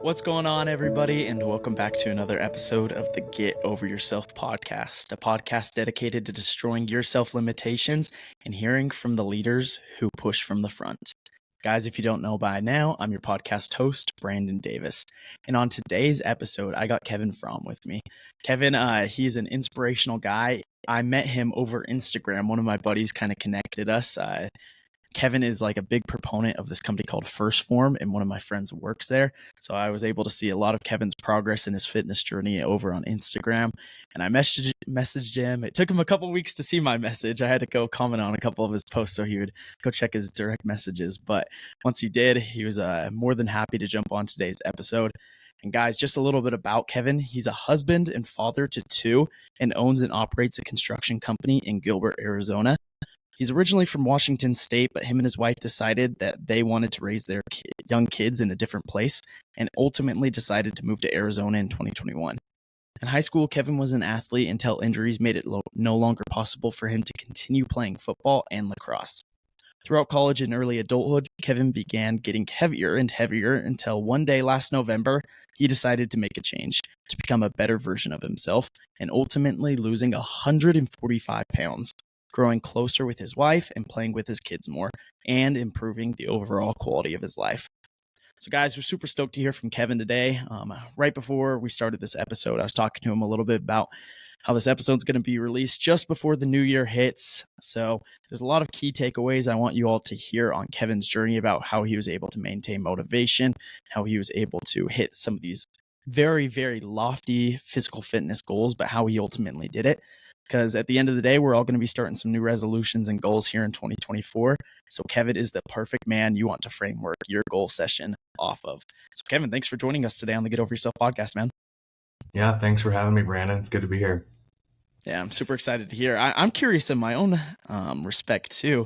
What's going on, everybody, and welcome back to another episode of the Get Over Yourself podcast, a podcast dedicated to destroying your self-limitations and hearing from the leaders who push from the front. Guys, if you don't know by now, I'm your podcast host, Brandon Davis. And on today's episode, I got Kevin Fromm with me. Kevin, he's an inspirational guy. I met him over Instagram. One of my buddies kind of connected us. Kevin is like a big proponent of this company called First Form, and one of my friends works there. So I was able to see a lot of Kevin's progress in his fitness journey over on Instagram. And I messaged him. It took him a couple weeks to see my message. I had to go comment on a couple of his posts so he would go check his direct messages. But once he did, he was more than happy to jump on today's episode. And guys, just a little bit about Kevin. He's a husband and father to two and owns and operates a construction company in Gilbert, Arizona. He's originally from Washington State, but him and his wife decided that they wanted to raise their young kids in a different place and ultimately decided to move to Arizona in 2021. In high school, Kevin was an athlete until injuries made it no longer possible for him to continue playing football and lacrosse. Throughout college and early adulthood, Kevin began getting heavier and heavier until one day last November, he decided to make a change to become a better version of himself and ultimately losing 145 pounds. Growing closer with his wife and playing with his kids more, and improving the overall quality of his life. So guys, we're super stoked to hear from Kevin today. Right before we started this episode, I was talking to him a little bit about how this episode's going to be released just before the new year hits. So there's a lot of key takeaways I want you all to hear on Kevin's journey about how he was able to maintain motivation, how he was able to hit some of these very, very lofty physical fitness goals, but how he ultimately did it. Because at the end of the day, we're all going to be starting some new resolutions and goals here in 2024. So Kevin is the perfect man you want to framework your goal session off of. So Kevin, thanks for joining us today on the Get Over Yourself podcast, man. Yeah, thanks for having me, Brandon. It's good to be here. Yeah, I'm super excited to hear. I'm curious in my own respect too.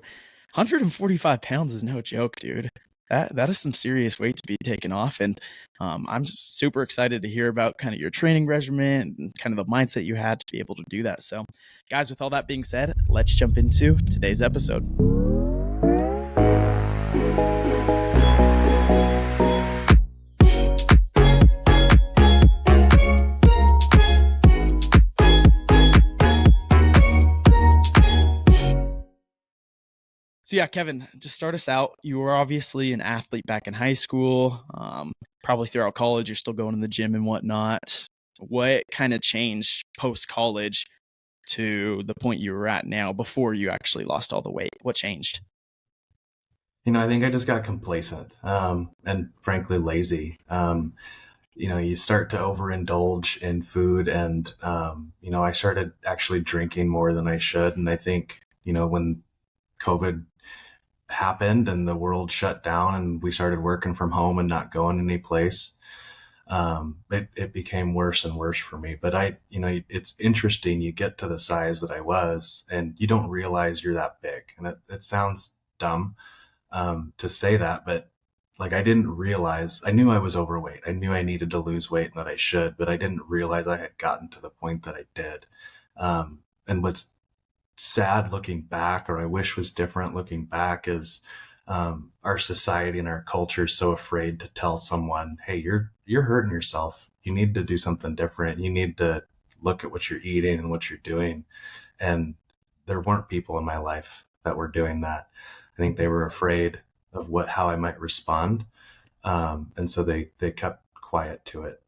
145 pounds is no joke, dude. That is some serious weight to be taken off. And I'm super excited to hear about kind of your training regimen and kind of the mindset you had to be able to do that. So guys, with all that being said, let's jump into today's episode. So yeah, Kevin, to start us out, you were obviously an athlete back in high school, probably throughout college, you're still going to the gym and whatnot. What kind of changed post-college to the point you were at now before you actually lost all the weight? What changed? I think I just got complacent and frankly lazy. You start to overindulge in food and, I started actually drinking more than I should. And I think, when COVID happened and the world shut down and we started working from home and not going any place, it became worse and worse for me. But it's interesting. You get to the size that I was and you don't realize you're that big. And it sounds dumb to say that, but like I didn't realize, I knew I was overweight. I knew I needed to lose weight and that I should, but I didn't realize I had gotten to the point that I did. And what's sad looking back, or I wish was different looking back, is our society and our culture is so afraid to tell someone, hey, you're hurting yourself. You need to do something different. You need to look at what you're eating and what you're doing. And there weren't people in my life that were doing that. I think they were afraid of how I might respond. And so they kept quiet to it.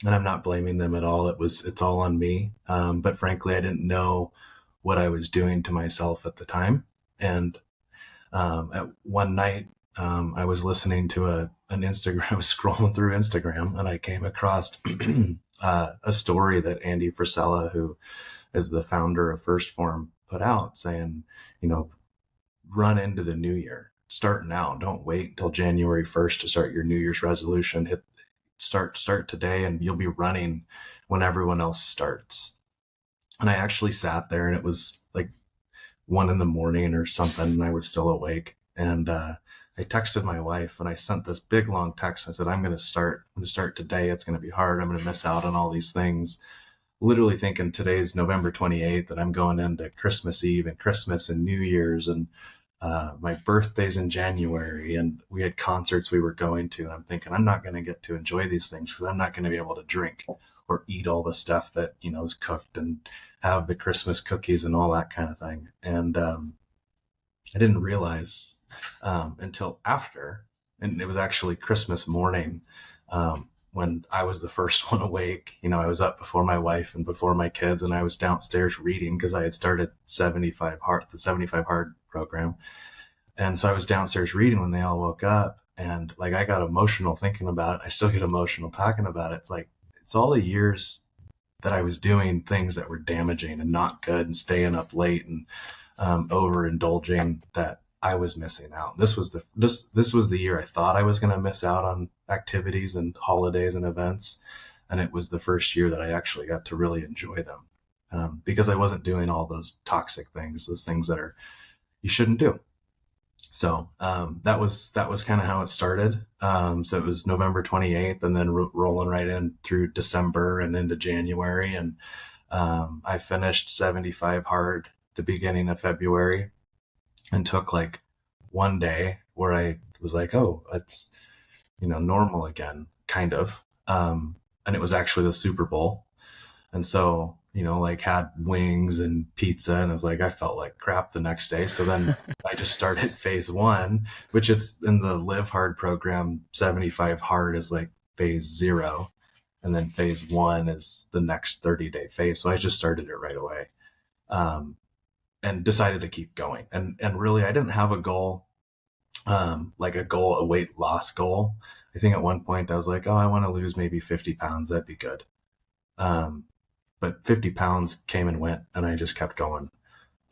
And I'm not blaming them at all. It's all on me. But frankly, I didn't know what I was doing to myself at the time. And at one night, I was listening to an Instagram, I was scrolling through Instagram and I came across a story that Andy Frisella, who is the founder of First Form, put out saying, run into the new year, start now. Don't wait until January 1st to start your New Year's resolution. Start today and you'll be running when everyone else starts. And I actually sat there and it was like 1 a.m. or something and I was still awake. And I texted my wife and I sent this big long text. I said, I'm going to start today. It's going to be hard. I'm going to miss out on all these things. Literally thinking today's November 28th and I'm going into Christmas Eve and Christmas and New Year's and My birthday's in January, and we had concerts we were going to. And I'm thinking, I'm not going to get to enjoy these things because I'm not going to be able to drink or eat all the stuff that, is cooked and have the Christmas cookies and all that kind of thing. And I didn't realize until after, and it was actually Christmas morning when I was the first one awake. I was up before my wife and before my kids, and I was downstairs reading because I had started the 75 Hard program. And so I was downstairs reading when they all woke up, and like I got emotional thinking about it. I still get emotional talking about it. It's like it's all the years that I was doing things that were damaging and not good and staying up late and overindulging that I was missing out. This was the year I thought I was going to miss out on activities and holidays and events, and it was the first year that I actually got to really enjoy them because I wasn't doing all those toxic things, those things that you shouldn't do. So that was kind of how it started. So it was November 28th, and then rolling right in through December and into January, and I finished 75 hard the beginning of February, and took like one day where I was like, oh, it's normal again, kind of. And it was actually the Super Bowl, and so like had wings and pizza, and I was like, I felt like crap the next day. So then I just started phase one, which it's in the Live Hard program. 75 hard is like phase 0, and then phase 1 is the next 30-day phase. So I just started it right away, and decided to keep going. And really, I didn't have a goal, like a weight loss goal. I think at one point I was like, oh, I want to lose maybe 50 pounds. That'd be good. But 50 pounds came and went, and I just kept going.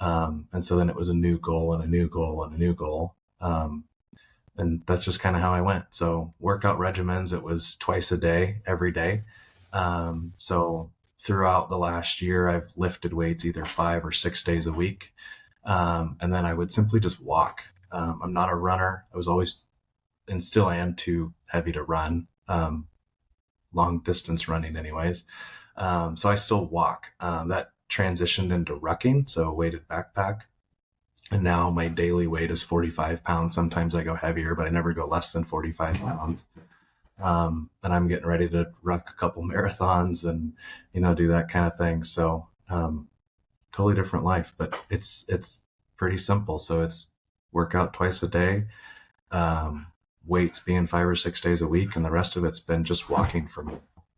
And so then it was a new goal and a new goal and a new goal. And that's just kind of how I went. So workout regimens, it was twice a day, every day. So throughout the last year, I've lifted weights either 5 or 6 days a week. And then I would simply just walk. I'm not a runner. I was always, and still am, too heavy to run, long distance running anyways. So I still walk. That transitioned into rucking, so weighted backpack. And now my daily weight is 45 pounds. Sometimes I go heavier, but I never go less than 45 pounds. And I'm getting ready to ruck a couple marathons and, do that kind of thing. So totally different life, but it's pretty simple. So it's workout twice a day, weights being 5 or 6 days a week, and the rest of it's been just walking for me.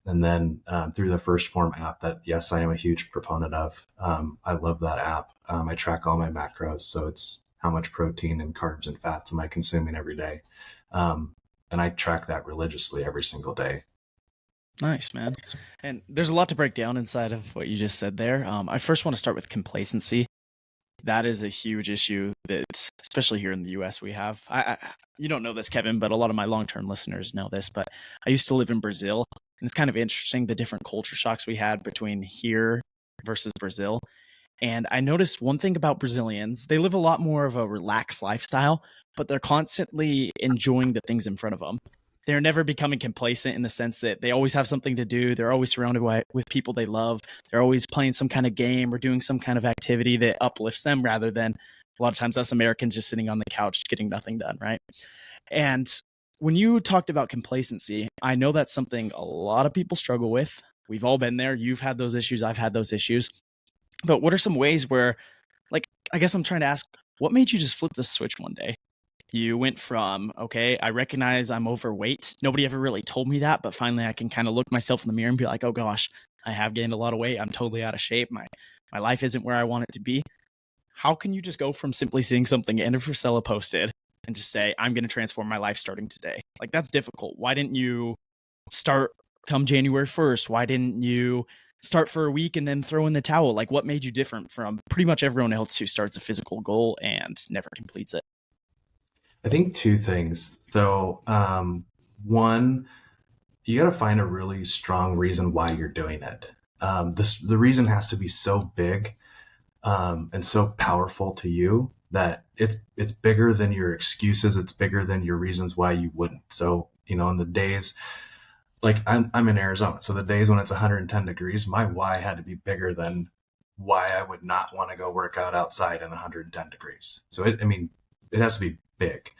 And then through the First Form app that, yes, I am a huge proponent of. I love that app. I track all my macros. So it's how much protein and carbs and fats am I consuming every day. And I track that religiously every single day. Nice, man. And there's a lot to break down inside of what you just said there. I first want to start with complacency. That is a huge issue that, especially here in the US, we have. You don't know this, Kevin, but a lot of my long-term listeners know this, but I used to live in Brazil, and it's kind of interesting the different culture shocks we had between here versus Brazil. And I noticed one thing about Brazilians: they live a lot more of a relaxed lifestyle, but they're constantly enjoying the things in front of them. They're never becoming complacent in the sense that they always have something to do. They're always surrounded with people they love. They're always playing some kind of game or doing some kind of activity that uplifts them, rather than a lot of times us Americans just sitting on the couch getting nothing done, right? And when you talked about complacency, I know that's something a lot of people struggle with. We've all been there. You've had those issues. I've had those issues. But what are some ways where, like, I guess I'm trying to ask, what made you just flip the switch one day? You went from, okay, I recognize I'm overweight. Nobody ever really told me that, but finally I can kind of look myself in the mirror and be like, oh gosh, I have gained a lot of weight. I'm totally out of shape. My life isn't where I want it to be. How can you just go from simply seeing something Anna Frisella posted and just say, I'm going to transform my life starting today? Like, that's difficult. Why didn't you start come January 1st? Why didn't you start for a week and then throw in the towel? Like, what made you different from pretty much everyone else who starts a physical goal and never completes it? I think two things. So, one, you got to find a really strong reason why you're doing it. The reason has to be so big and so powerful to you that it's bigger than your excuses. It's bigger than your reasons why you wouldn't. So, in the days, like I'm in Arizona, so the days when it's 110 degrees, my why had to be bigger than why I would not want to go work out outside in 110 degrees. So it has to be big.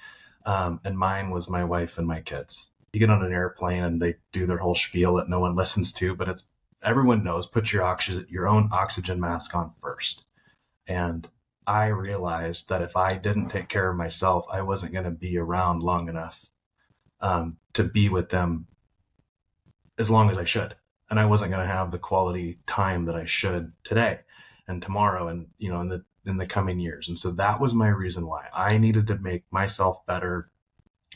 And mine was my wife and my kids. You get on an airplane and they do their whole spiel that no one listens to, but it's everyone knows, put your own oxygen mask on first. And I realized that if I didn't take care of myself, I wasn't going to be around long enough to be with them as long as I should. And I wasn't going to have the quality time that I should today and tomorrow and, in the coming years. And so that was my reason why I needed to make myself better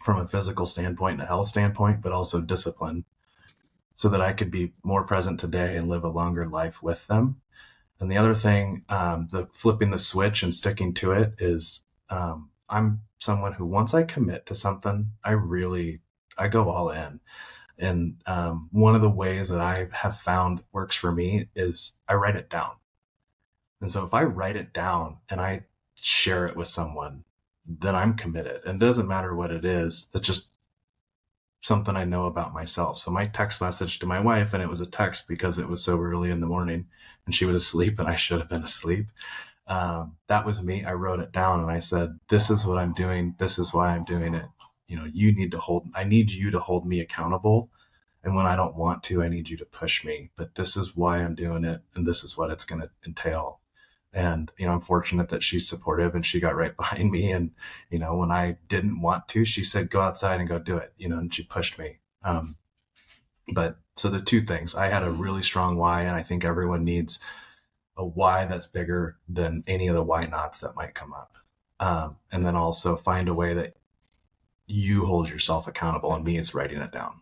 from a physical standpoint and a health standpoint, but also discipline so that I could be more present today and live a longer life with them. And the other thing, the flipping the switch and sticking to it is, I'm someone who once I commit to something, I go all in. And one of the ways that I have found works for me is I write it down. And so if I write it down and I share it with someone, then I'm committed. And it doesn't matter what it is. That's just something I know about myself. So my text message to my wife, and it was a text because it was so early in the morning and she was asleep and I should have been asleep. That was me. I wrote it down and I said, this is what I'm doing. This is why I'm doing it. I need you to hold me accountable. And when I don't want to, I need you to push me, but this is why I'm doing it. And this is what it's going to entail. And, I'm fortunate that she's supportive and she got right behind me. And, when I didn't want to, she said, go outside and go do it, and she pushed me. But so the two things, I had a really strong why, and I think everyone needs a why that's bigger than any of the why nots that might come up. And then also find a way that you hold yourself accountable. And me, it's writing it down.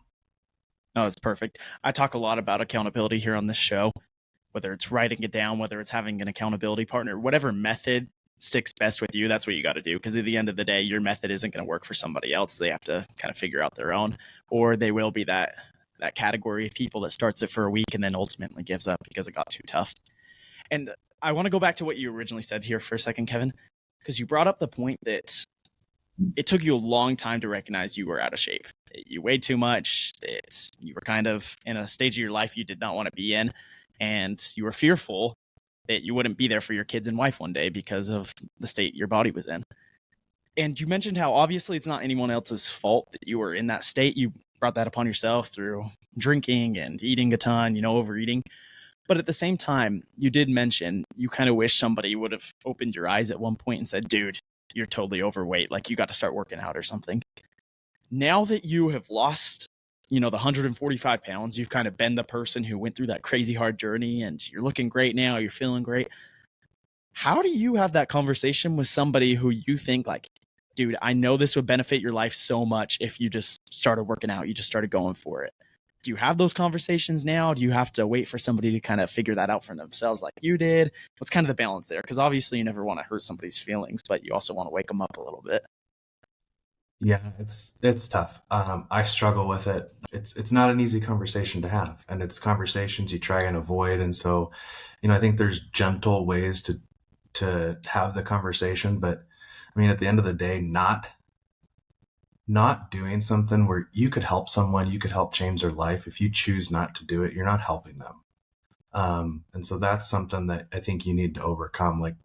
Oh, that's perfect. I talk a lot about accountability here on this show, whether it's writing it down, whether it's having an accountability partner, whatever method sticks best with you, that's what you got to do. Because at the end of the day, your method isn't going to work for somebody else. They have to kind of figure out their own, or they will be that category of people that starts it for a week and then ultimately gives up because it got too tough. And I want to go back to what you originally said here for a second, Kevin, because you brought up the point that it took you a long time to recognize you were out of shape. You weighed too much. You were kind of in a stage of your life you did not want to be in. And you were fearful that you wouldn't be there for your kids and wife one day because of the state your body was in. And you mentioned how obviously it's not anyone else's fault that you were in that state. You brought that upon yourself through drinking and eating a ton, overeating. But at the same time, you did mention you kind of wish somebody would have opened your eyes at one point and said, dude, you're totally overweight. Like, you got to start working out or something. Now that you have lost, the 145 pounds, you've kind of been the person who went through that crazy hard journey and you're looking great now. You're feeling great. How do you have that conversation with somebody who you think like, dude, I know this would benefit your life so much if you just started working out, you just started going for it? Do you have those conversations now? Do you have to wait for somebody to kind of figure that out for themselves like you did? What's kind of the balance there? Because obviously you never want to hurt somebody's feelings, but you also want to wake them up a little bit. Yeah, it's tough. I struggle with it. It's not an easy conversation to have, and it's conversations you try and avoid. And so, I think there's gentle ways to have the conversation, but I mean, at the end of the day, not doing something where you could help someone, you could help change their life. If you choose not to do it, you're not helping them. And so that's something that I think you need to overcome. Like,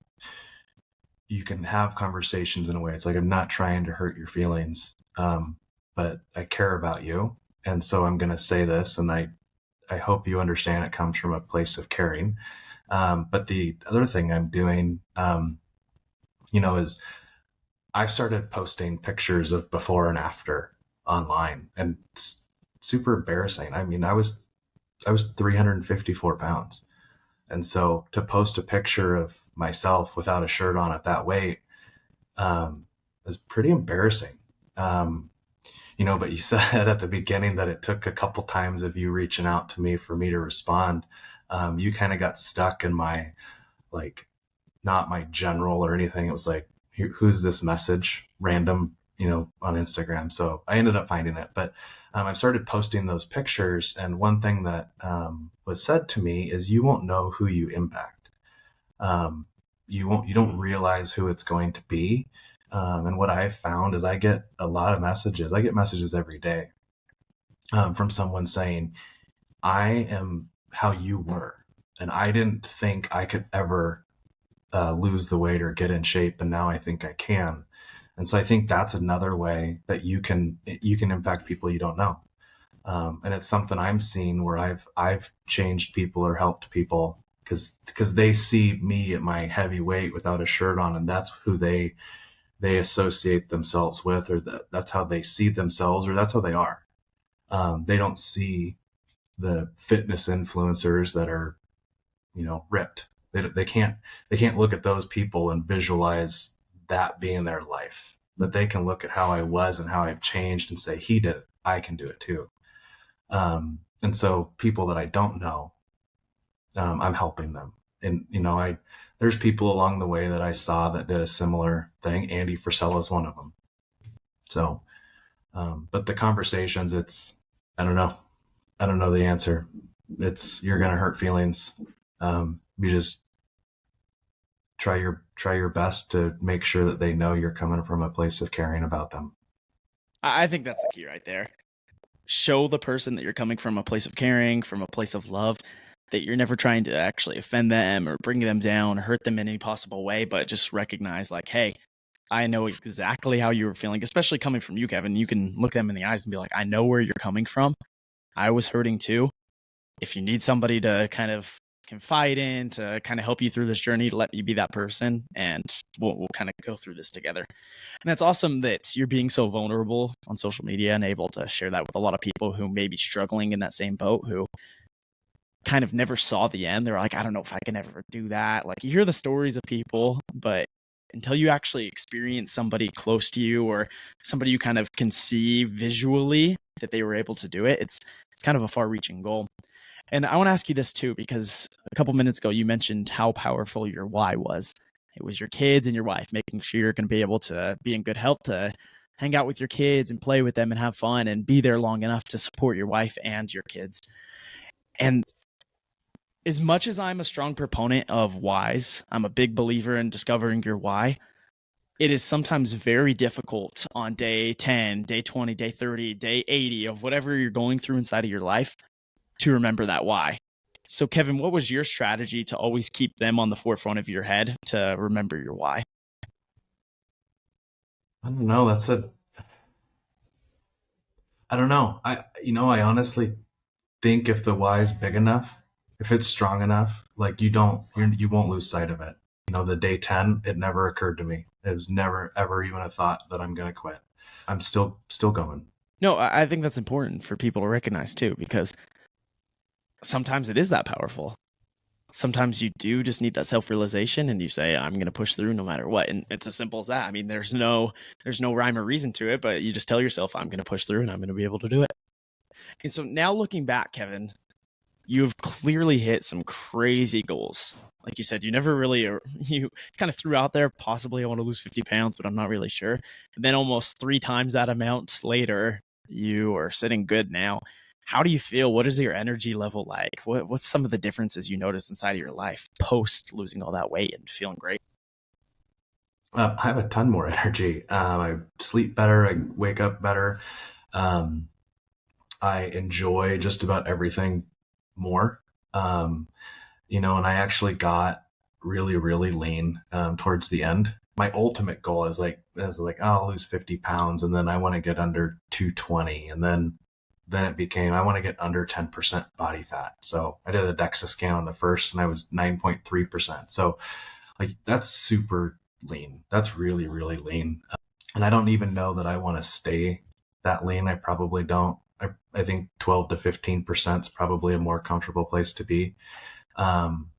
you can have conversations in a way. It's like, I'm not trying to hurt your feelings, but I care about you. And so I'm going to say this, and I hope you understand it comes from a place of caring. But the other thing I'm doing, is I've started posting pictures of before and after online, and it's super embarrassing. I mean, I was 354 pounds. And so to post a picture of myself without a shirt on at that weight is pretty embarrassing. But you said at the beginning that it took a couple times of you reaching out to me for me to respond. You kind of got stuck in my, like, not my general or anything. It was like, who's this message? Random, on Instagram. So I ended up finding it. But I've started posting those pictures. And one thing that was said to me is, you won't know who you impact. You don't realize who it's going to be. And what I've found is I get a lot of messages. I get messages every day from someone saying, I am how you were. And I didn't think I could ever lose the weight or get in shape. And now I think I can. And so I think that's another way that you can impact people you don't know. And it's something I'm seeing where I've changed people or helped people because they see me at my heavy weight without a shirt on, and that's who they associate themselves with, or that's how they see themselves, or that's how they are. They don't see the fitness influencers that are, ripped. They can't look at those people and visualize that being their life, but they can look at how I was and how I've changed and say, he did it, I can do it too. And so people that I don't know, I'm helping them. And, there's people along the way that I saw that did a similar thing. Andy Frisella is one of them. So, but the conversations, I don't know. I don't know the answer. You're going to hurt feelings. You just try your best to make sure that they know you're coming from a place of caring about them. I think that's the key right there. Show the person that you're coming from a place of caring, from a place of love, that you're never trying to actually offend them or bring them down or hurt them in any possible way, but just recognize like, hey, I know exactly how you were feeling, especially coming from you, Kevin. You can look them in the eyes and be like, I know where you're coming from. I was hurting too. If you need somebody to kind of confide in, to kind of help you through this journey, let me be that person, and we'll kind of go through this together. And that's awesome that you're being so vulnerable on social media and able to share that with a lot of people who may be struggling in that same boat, who kind of never saw the end. They're like, I don't know if I can ever do that. Like, you hear the stories of people, but until you actually experience somebody close to you or somebody you kind of can see visually that they were able to do it, it's kind of a far-reaching goal. And I want to ask you this too, because a couple minutes ago you mentioned how powerful your why was. It was your kids and your wife, making sure you're going to be able to be in good health, to hang out with your kids and play with them and have fun and be there long enough to support your wife and your kids. And as much as I'm a strong proponent of whys, I'm a big believer in discovering your why. It is sometimes very difficult on day 10, day 20, day 30, day 80 of whatever you're going through inside of your life to remember that why. So, Kevin, what was your strategy to always keep them on the forefront of your head to remember your why? I don't know. I don't know. I honestly think if the why is big enough, if it's strong enough, like you won't lose sight of it. The day 10, it never occurred to me. It was never ever even a thought that I'm going to quit. I'm still going. No, I think that's important for people to recognize too, because sometimes it is that powerful. Sometimes you do just need that self-realization and you say, I'm going to push through no matter what. And it's as simple as that. I mean, there's no rhyme or reason to it, but you just tell yourself, I'm going to push through and I'm going to be able to do it. And so now looking back, Kevin, you've clearly hit some crazy goals. Like you said, you never really, you kind of threw out there, possibly I want to lose 50 pounds, but I'm not really sure. And then almost 3 times that amount later, you are sitting good now. How do you feel? What is your energy level like? What's some of the differences you noticed inside of your life post losing all that weight and feeling great? I have a ton more energy. I sleep better. I wake up better. Um, I enjoy just about everything more. Um, and I actually got really, really lean towards the end. My ultimate goal is like, oh, I'll lose 50 pounds, and then I want to get under 220, and then it became I want to get under 10% body fat. So I did a DEXA scan on the first, and I was 9.3%. So like that's super lean. That's really, really lean. And I don't even know that I want to stay that lean. I probably don't. I think 12 to 15% is probably a more comfortable place to be. Um,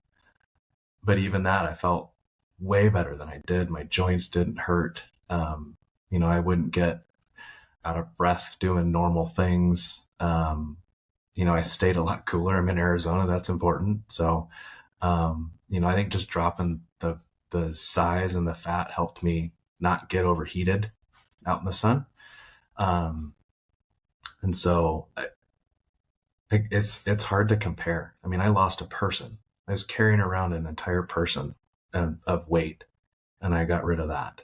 but even that, I felt way better than I did. My joints didn't hurt. I wouldn't get out of breath doing normal things. I stayed a lot cooler. I'm in Arizona. That's important. So, I think just dropping the size and the fat helped me not get overheated out in the sun. And so it's hard to compare. I mean, I lost a person. I was carrying around an entire person of weight, and I got rid of that.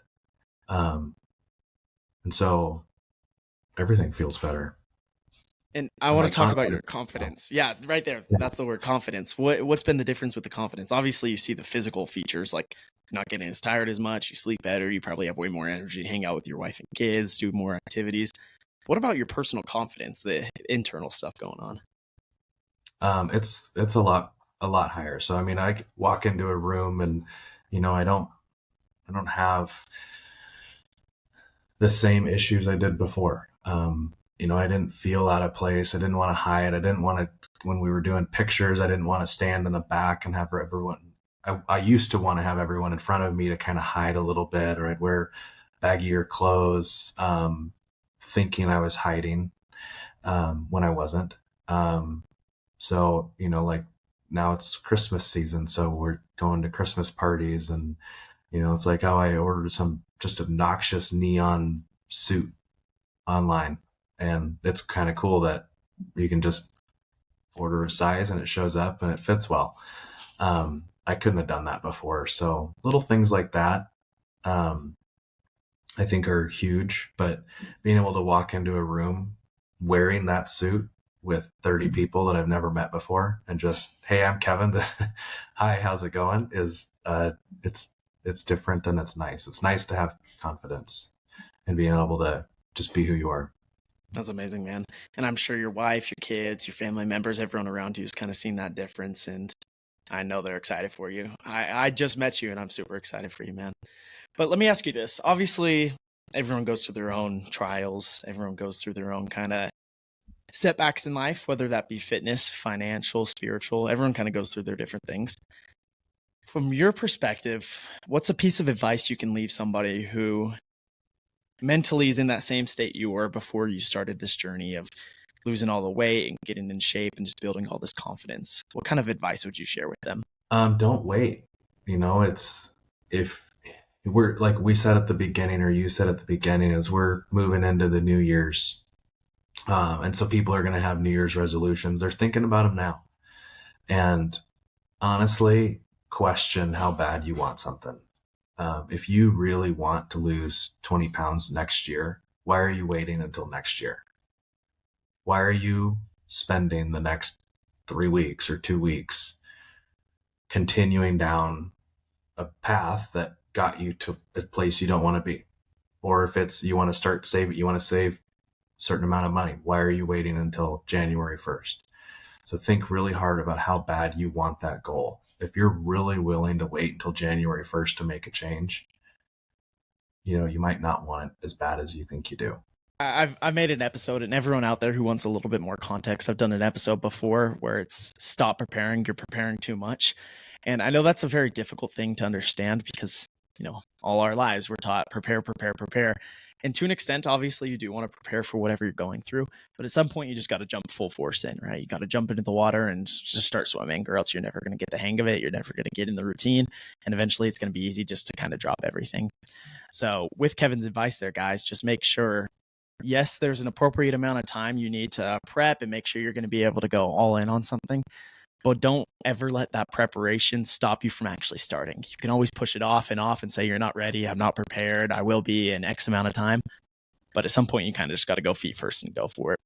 And so everything feels better. And I Or want my to talk about your confidence. confidence. Yeah, right there. Yeah. That's the word, confidence. What's been the difference with the confidence? Obviously, you see the physical features like not getting as tired as much, you sleep better, you probably have way more energy to hang out with your wife and kids, do more activities. What about your personal confidence, the internal stuff going on? It's a lot higher. So I mean, I walk into a room and I don't have the same issues I did before. I didn't feel out of place. I didn't want to hide. I didn't want to, when we were doing pictures, I didn't want to stand in the back and have everyone. I used to want to have everyone in front of me to kind of hide a little bit, or I'd wear baggier clothes, thinking I was hiding when I wasn't. So, like now it's Christmas season, so we're going to Christmas parties, and it's like how I ordered some just obnoxious neon suit online. And it's kind of cool that you can just order a size and it shows up and it fits well. I couldn't have done that before. So little things like that, um, I think are huge. But being able to walk into a room wearing that suit with 30 people that I've never met before and just, hey, I'm Kevin. Hi, how's it going? It's it's different and it's nice. It's nice to have confidence and being able to just be who you are. That's amazing, man. And I'm sure your wife, your kids, your family members, everyone around you has kind of seen that difference. And I know they're excited for you. I just met you and I'm super excited for you, man. But let me ask you this. Obviously, everyone goes through their own trials, everyone goes through their own kind of setbacks in life, whether that be fitness, financial, spiritual. Everyone kind of goes through their different things. From your perspective, what's a piece of advice you can leave somebody who mentally is in that same state you were before you started this journey of losing all the weight and getting in shape and just building all this confidence? What kind of advice would you share with them? Don't wait. It's if we're like we said at the beginning, or you said at the beginning, is we're moving into the New Year's. And so people are going to have New Year's resolutions. They're thinking about them now. And honestly, question how bad you want something. If you really want to lose 20 pounds next year, why are you waiting until next year? Why are you spending the next 3 weeks or 2 weeks continuing down a path that got you to a place you don't want to be? Or if it's you want to start saving, you want to save a certain amount of money, why are you waiting until January 1st? So think really hard about how bad you want that goal. If you're really willing to wait until January 1st to make a change, you might not want it as bad as you think you do. I've made an episode, and everyone out there who wants a little bit more context, I've done an episode before where it's stop preparing, you're preparing too much. And I know that's a very difficult thing to understand because, all our lives we're taught prepare, prepare, prepare. And to an extent, obviously, you do want to prepare for whatever you're going through. But at some point, you just got to jump full force in, right? You got to jump into the water and just start swimming, or else you're never going to get the hang of it. You're never going to get in the routine. And eventually, it's going to be easy just to kind of drop everything. So, with Kevin's advice there, guys, just make sure, yes, there's an appropriate amount of time you need to prep and make sure you're going to be able to go all in on something. But don't ever let that preparation stop you from actually starting. You can always push it off and say, you're not ready. I'm not prepared. I will be in X amount of time. But at some point, you kind of just got to go feet first and go for it.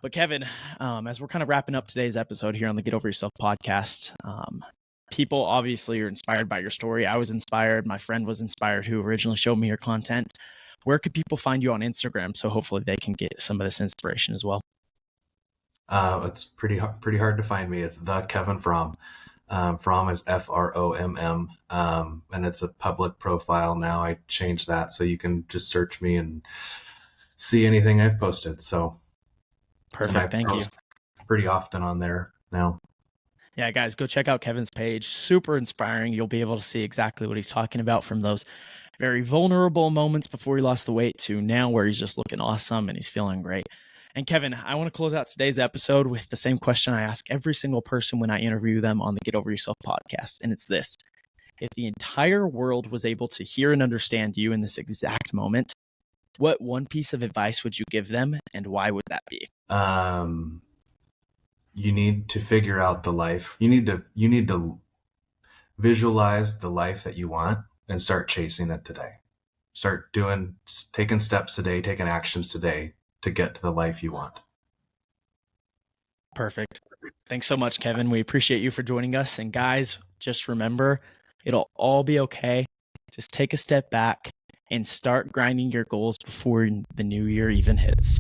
But Kevin, as we're kind of wrapping up today's episode here on the Get Over Yourself podcast, people obviously are inspired by your story. I was inspired. My friend was inspired who originally showed me your content. Where could people find you on Instagram? So hopefully they can get some of this inspiration as well. It's pretty hard to find me. It's the Kevin Fromm. Fromm is Fromm, and it's a public profile now. I changed that so you can just search me and see anything I've posted. So Perfect. Thank you. Pretty often on there now. Yeah, guys, go check out Kevin's page. Super inspiring. You'll be able to see exactly what he's talking about, from those very vulnerable moments before he lost the weight to now where he's just looking awesome and he's feeling great. And Kevin, I want to close out today's episode with the same question I ask every single person when I interview them on the Get Over Yourself podcast. And it's this: if the entire world was able to hear and understand you in this exact moment, what one piece of advice would you give them, and why would that be? You need to figure out the life. You need to visualize the life that you want and start chasing it today. Start taking steps today, taking actions today to get to the life you want. Perfect. Thanks so much, Kevin. We appreciate you for joining us. And guys, just remember, it'll all be okay. Just take a step back and start grinding your goals before the new year even hits.